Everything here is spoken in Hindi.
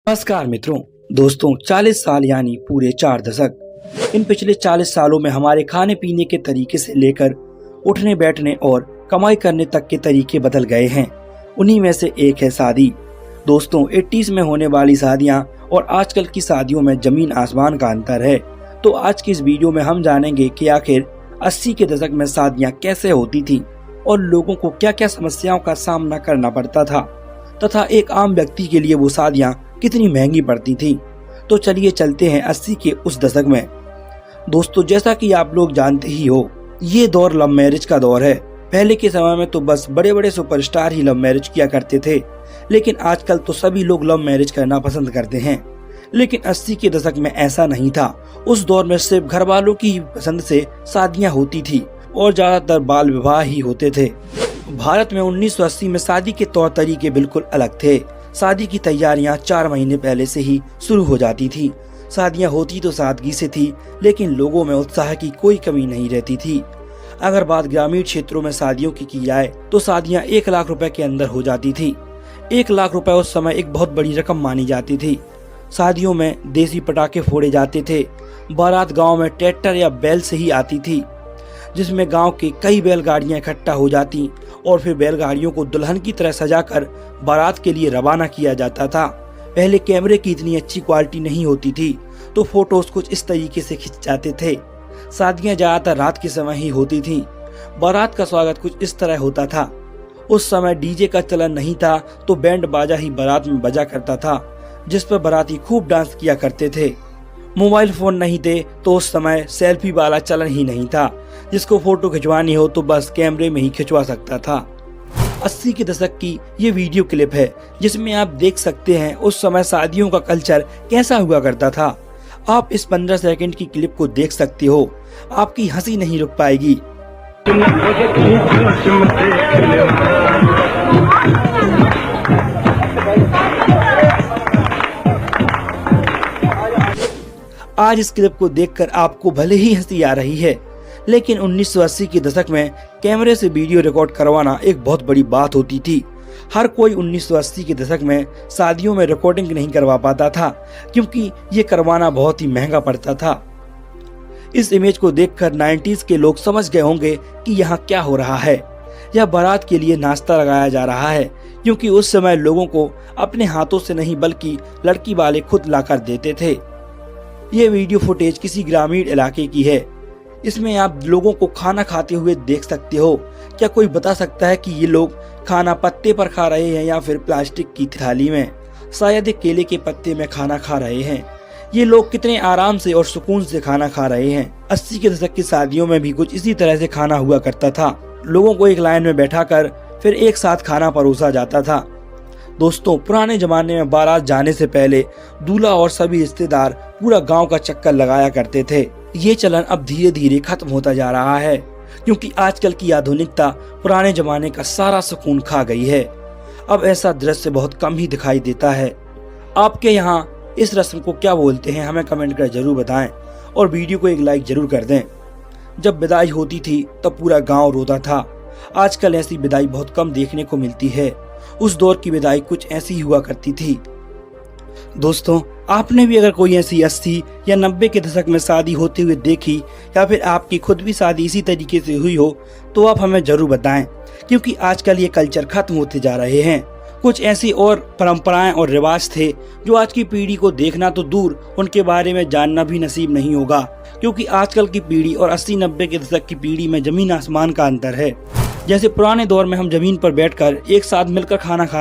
नमस्कार मित्रों, दोस्तों 40 साल यानी पूरे 4 दशक। इन पिछले 40 सालों में हमारे खाने पीने के तरीके से लेकर उठने बैठने और कमाई करने तक के तरीके बदल गए हैं। उन्हीं में से एक है शादी। दोस्तों 80s में होने वाली शादियां और आजकल की शादियों में जमीन आसमान का अंतर है। तो आज की इस वीडियो में हम जानेंगे कि आखिर 80 के दशक में शादियां कैसे होती थी और लोगों को क्या क्या समस्याओं का सामना करना पड़ता था तथा एक आम व्यक्ति के लिए वो शादियां कितनी महंगी पड़ती थी। तो चलिए चलते हैं 80 के उस दशक में। दोस्तों जैसा कि आप लोग जानते ही हो, ये दौर लव मैरिज का दौर है। पहले के समय में तो बस बड़े बड़े सुपरस्टार ही लव मैरिज किया करते थे, लेकिन आजकल तो सभी लोग लव मैरिज करना पसंद करते हैं। लेकिन 80 के दशक में ऐसा नहीं था। उस दौर में सिर्फ घर वालों की पसंद से शादियां होती थी और ज्यादातर बाल विवाह ही होते थे। भारत में 1980 में शादी के तौर तरीके बिल्कुल अलग थे। शादी की तैयारियां 4 महीने पहले से ही शुरू हो जाती थी। शादियां होती तो सादगी से थी, लेकिन लोगों में उत्साह की कोई कमी नहीं रहती थी। अगर बात ग्रामीण क्षेत्रों में शादियों की जाए तो शादियां 1 लाख रुपए के अंदर हो जाती थी। 1 लाख रुपए उस समय एक बहुत बड़ी रकम मानी जाती थी। शादियों में देसी पटाखे फोड़े जाते थे। बारात गाँव में ट्रैक्टर या बैल से ही आती थी, जिसमें गांव के कई बैलगाड़ियां इकट्ठा हो जाती और फिर बैलगाड़ियों को दुल्हन की तरह सजाकर बारात के लिए रवाना किया जाता था। पहले कैमरे की इतनी अच्छी क्वालिटी नहीं होती थी, तो फोटोज कुछ इस तरीके से खिंच जाते थे। शादियां ज्यादातर रात के समय ही होती थी। बारात का स्वागत कुछ इस तरह होता था। उस समय डीजे का चलन नहीं था, तो बैंड बाजा ही बारात में बजा करता था, जिस पर बाराती खूब डांस किया करते थे। मोबाइल फोन नहीं थे, तो उस समय सेल्फी वाला चलन ही नहीं था। जिसको फोटो खिंचवानी हो तो बस कैमरे में ही खिंचवा सकता था। 80 के दशक की ये वीडियो क्लिप है, जिसमें आप देख सकते हैं उस समय शादियों का कल्चर कैसा हुआ करता था। आप इस 15 सेकंड की क्लिप को देख सकते हो, आपकी हंसी नहीं रुक पाएगी। आज इस क्लिप को देखकर आपको भले ही हंसी आ रही है, लेकिन 1980 के दशक में कैमरे से वीडियो रिकॉर्ड करवाना एक बहुत बड़ी बात होती थी। हर कोई 1980 के दशक में शादियों में रिकॉर्डिंग नहीं करवा पाता था, क्योंकि ये करवाना बहुत ही महंगा पड़ता था। इस इमेज को देखकर 90s के लोग समझ गए होंगे कि यहाँ क्या हो रहा है। यह बारात के लिए नाश्ता लगाया जा रहा है, क्योंकि उस समय लोगों को अपने हाथों से नहीं बल्कि लड़की वाले खुद लाकर देते थे। ये वीडियो फुटेज किसी ग्रामीण इलाके की है। इसमें आप लोगों को खाना खाते हुए देख सकते हो। क्या कोई बता सकता है कि ये लोग खाना पत्ते पर खा रहे हैं या फिर प्लास्टिक की थाली में? शायद एक केले के पत्ते में खाना खा रहे हैं। ये लोग कितने आराम से और सुकून से खाना खा रहे हैं। 80 के दशक की शादियों में भी कुछ इसी तरह से खाना हुआ करता था। लोगों को एक लाइन में बैठाकर फिर एक साथ खाना परोसा जाता था। दोस्तों पुराने जमाने में बारात जाने से पहले दूल्हा और सभी रिश्तेदार पूरा गांव का चक्कर लगाया करते थे। ये चलन अब धीरे धीरे खत्म होता जा रहा है, क्योंकि आजकल की आधुनिकता पुराने जमाने का सारा सुकून खा गई है। अब ऐसा दृश्य बहुत कम ही दिखाई देता है। आपके यहाँ इस रस्म को क्या बोलते हैं, हमें कमेंट कर जरूर बताएं और वीडियो को एक लाइक जरूर कर दें। जब विदाई होती थी तब पूरा गाँव रोता था। आजकल ऐसी विदाई बहुत कम देखने को मिलती है। उस दौर की विदाई कुछ ऐसी हुआ करती थी। दोस्तों आपने भी अगर कोई ऐसी 80 या 90 के दशक में शादी होते हुए देखी या फिर आपकी खुद भी शादी इसी तरीके से हुई हो, तो आप हमें जरूर बताएं, क्योंकि आजकल ये कल्चर खत्म होते जा रहे हैं। कुछ ऐसी और परंपराएं और रिवाज थे जो आज की पीढ़ी को देखना तो दूर, उनके बारे में जानना भी नसीब नहीं होगा, क्योंकि आजकल की पीढ़ी और 80-90 के दशक की पीढ़ी में जमीन आसमान का अंतर है। जैसे पुराने दौर में हम जमीन पर बैठकर एक साथ मिलकर खाना खा